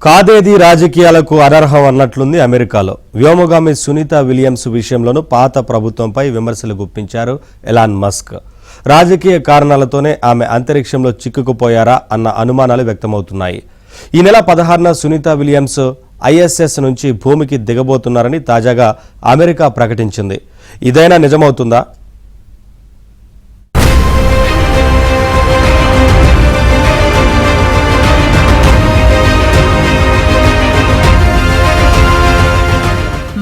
కాదేది రాజకీయాలకు అనర్హం అన్నట్లుంది అమెరికాలో. వ్యోమగామి సునీత విలియమ్స్ విషయంలోనూ పాత ప్రభుత్వంపై విమర్శలు గుప్పించారు ఎలాన్ మస్క్. రాజకీయ కారణాలతోనే ఆమె అంతరిక్షంలో చిక్కుకుపోయారా అన్న అనుమానాలు వ్యక్తమవుతున్నాయి. ఈ నెల 16న సునీత విలియమ్స్ ఐఎస్ఎస్ నుంచి భూమికి దిగబోతున్నారని తాజాగా అమెరికా ప్రకటించింది. ఇదైనా నిజమవుతుందా?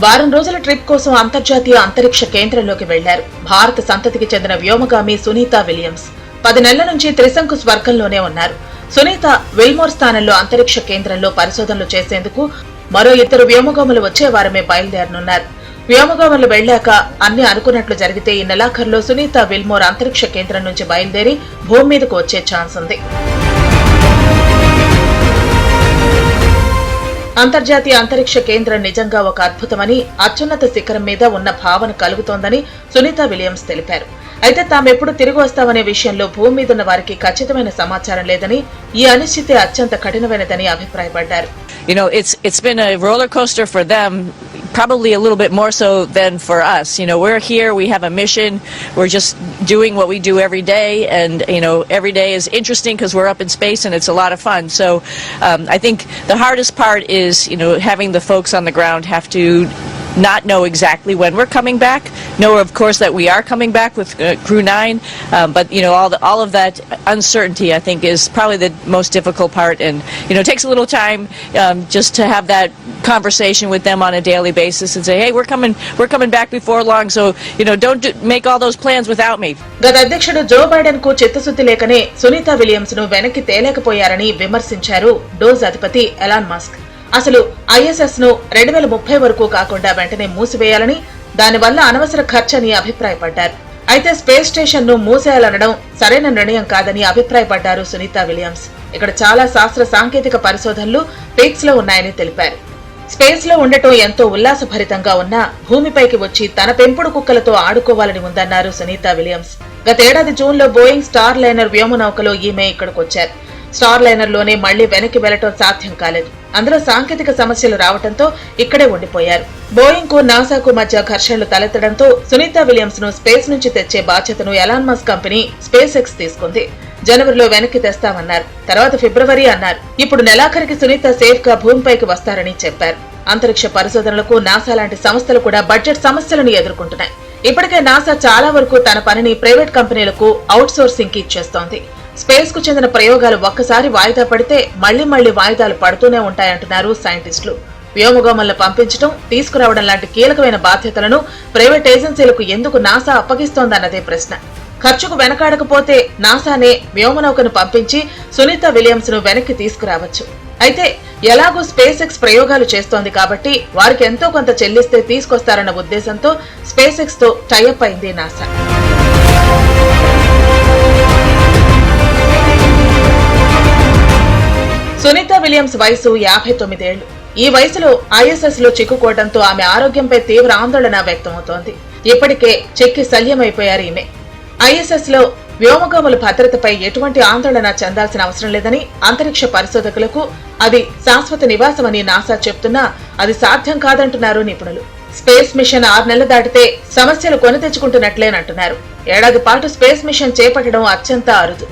వారం రోజుల ట్రిప్ కోసం అంతర్జాతీయ అంతరిక్ష కేంద్రంలోకి వెళ్లారు భారత సంతతికి చెందిన వ్యోమగామి సునీత విలియమ్స్. 10 నెలల నుంచి త్రిశంకు స్వర్గంలోనే ఉన్నారు. సునీత విల్మోర్ స్థానంలో అంతరిక్ష కేంద్రంలో పరిశోధనలు చేసేందుకు మరో 2 వ్యోమగాములు వచ్చే వారమే బయలుదేరనున్నారు. వ్యోమగాములు వెళ్లాక అన్ని అనుకున్నట్లు జరిగితే ఈ నెలాఖరులో సునీత విల్మోర్ అంతరిక్ష కేంద్రం నుంచి బయలుదేరి భూమి మీదకు వచ్చే ఛాన్స్ ఉంది. అంతర్జాతీయ అంతరిక్ష కేంద్రం నిజంగా ఒక అద్భుతమని, అత్యున్నత శిఖరం మీద ఉన్న భావన కలుగుతోందని సునీత విలియమ్స్ తెలిపారు. అయితే తామెప్పుడు తిరిగి వస్తామనే విషయంలో భూమి మీదున్న వారికి ఖచ్చితమైన సమాచారం లేదని, ఈ అనిశ్చితి అత్యంత కఠినమైనదని అభిప్రాయపడ్డారు. It's been a roller coaster for them, probably a little bit more so than for us. We're here, we have a mission, we're just doing what we do every day, and every day is interesting because we're up in space and it's a lot of fun. So I think the hardest part is having the folks on the ground have to not know exactly when we're coming back. Know, of course, that we are coming back with Crew 9, but all of that uncertainty, I think, is probably the most difficult part, and it takes a little time just to have that conversation with them on a daily basis and say, hey, we're coming back before long, so don't make all those plans without me. గత అధ్యక్షుడు Joe Biden కు చిత్తశుద్ధి లేకనే Sunitha Williams ను వెనక్కి తేలేకపోయారని విమర్శించారు dose అధిపతి Elon Musk. అసలు ఐఎస్ఎస్ ను 2030 వరకు కాకుండా వెంటనే మూసివేయాలని, దానివల్ల అనవసర ఖర్చని అభిప్రాయపడ్డారు. అయితే స్పేస్ స్టేషన్ ను మూసేయాలనడం సరైన నిర్ణయం కాదని అభిప్రాయపడ్డారు సునీత విలియమ్స్. ఇక్కడ చాలా శాస్త్ర సాంకేతిక పరిశోధనలు పీక్స్ లో ఉన్నాయని తెలిపారు. స్పేస్ లో ఉండటం ఎంతో ఉల్లాసభరితంగా ఉన్నా భూమిపైకి వచ్చి తన పెంపుడు కుక్కలతో ఆడుకోవాలని ఉందన్నారు సునీత విలియమ్స్. గతేడాది జూన్ లో బోయింగ్ స్టార్ లైనర్ వ్యోమనౌకలో ఈమె ఇక్కడికొచ్చారు. స్టార్ లైనర్ లోనే మళ్లీ వెనక్కి వెళ్లటం సాధ్యం కాలేదు. అందులో సాంకేతిక సమస్యలు రావడంతో ఇక్కడే ఉండిపోయారు. బోయింగ్ కు నాసాకు మధ్య ఘర్షణలు తలెత్తడంతో సునీత విలియమ్స్ ను స్పేస్ నుంచి తెచ్చే బాధ్యతను Elon Musk company space X తీసుకుంది. జనవరిలో వెనక్కి తెస్తామన్నారు, తర్వాత ఫిబ్రవరి అన్నారు. ఇప్పుడు నెలాఖరికి సునీత సేఫ్ గా భూమిపైకి వస్తారని చెప్పారు. అంతరిక్ష పరిశోధనలకు నాసా లాంటి సంస్థలు కూడా బడ్జెట్ సమస్యలను ఎదుర్కొంటున్నాయి. ఇప్పటికే నాసా చాలా వరకు తన పనిని ప్రైవేట్ కంపెనీలకు అవుట్ సోర్సింగ్ కి ఇచ్చేస్తోంది. స్పేస్ కు చెందిన ప్రయోగాలు ఒక్కసారి వాయిదా పడితే మళ్లీ వాయిదాలు పడుతూనే ఉంటాయంటున్నారు సైంటిస్టులు. వ్యోమగాములను పంపించడం, తీసుకురావడం లాంటి కీలకమైన బాధ్యతలను ప్రైవేట్ ఏజెన్సీలకు ఎందుకు నాసా అప్పగిస్తోందన్నదే ప్రశ్న. ఖర్చుకు వెనకాడకపోతే నాసానే వ్యోమనౌకను పంపించి సునీత విలియమ్స్ ను వెనక్కి తీసుకురావచ్చు. అయితే ఎలాగూ స్పేస్ ఎక్స్ ప్రయోగాలు చేస్తోంది కాబట్టి వారికి ఎంతో కొంత చెల్లిస్తే తీసుకొస్తారన్న ఉద్దేశంతో స్పేస్ ఎక్స్ తో టైఅప్ అయింది నాసా. సునీత విలియమ్స్ వయసు 59 ఏళ్లు. ఈ వయసులో ఐఎస్ఎస్ లో చిక్కుకోవడంతో ఆమె ఆరోగ్యంపై తీవ్ర ఆందోళన వ్యక్తమవుతోంది. ఇప్పటికే చెక్కి శల్యమైపోయారు ఈమె. ఐఎస్ఎస్ లో వ్యోమగాముల భద్రతపై ఎటువంటి ఆందోళన చెందాల్సిన అవసరం లేదని, అంతరిక్ష పరిశోధకులకు అది శాశ్వత నివాసమని నాసా చెప్తున్నా అది సాధ్యం కాదంటున్నారు నిపుణులు. స్పేస్ మిషన్ 6 నెలలు దాటితే సమస్యలు కొని తెచ్చుకుంటున్నట్లేనంటున్నారు. ఏడాది పాటు స్పేస్ మిషన్ చేపట్టడం అత్యంత అరుదు.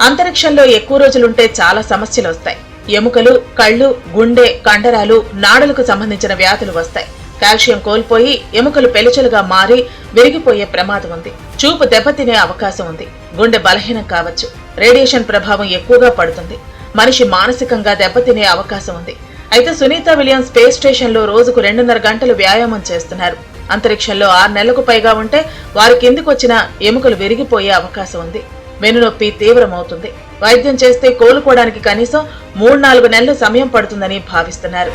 అంతరిక్షంలో ఎక్కువ రోజులుంటే చాలా సమస్యలు వస్తాయి. ఎముకలు, కళ్లు, గుండె, కండరాలు, నాడులకు సంబంధించిన వ్యాధులు వస్తాయి. కాల్షియం కోల్పోయి ఎముకలు పెలుచలుగా మారి విరిగిపోయే ప్రమాదం ఉంది. చూపు దెబ్బతినే అవకాశం ఉంది. గుండె బలహీనం కావచ్చు. రేడియేషన్ ప్రభావం ఎక్కువగా పడుతుంది. మనిషి మానసికంగా దెబ్బతినే అవకాశం ఉంది. అయితే సునీత విలియమ్స్ స్పేస్ స్టేషన్ లో రోజుకు 2.5 గంటలు వ్యాయామం చేస్తున్నారు. అంతరిక్షంలో 6 నెలలకు పైగా ఉంటే వారి కిందికొచ్చిన ఎముకలు విరిగిపోయే అవకాశం ఉంది. వెన్నునొప్పి తీవ్రమవుతుంది. వైద్యం చేస్తే కోలుకోవడానికి కనీసం 3-4 నెలలు సమయం పడుతుందని భావిస్తున్నారు.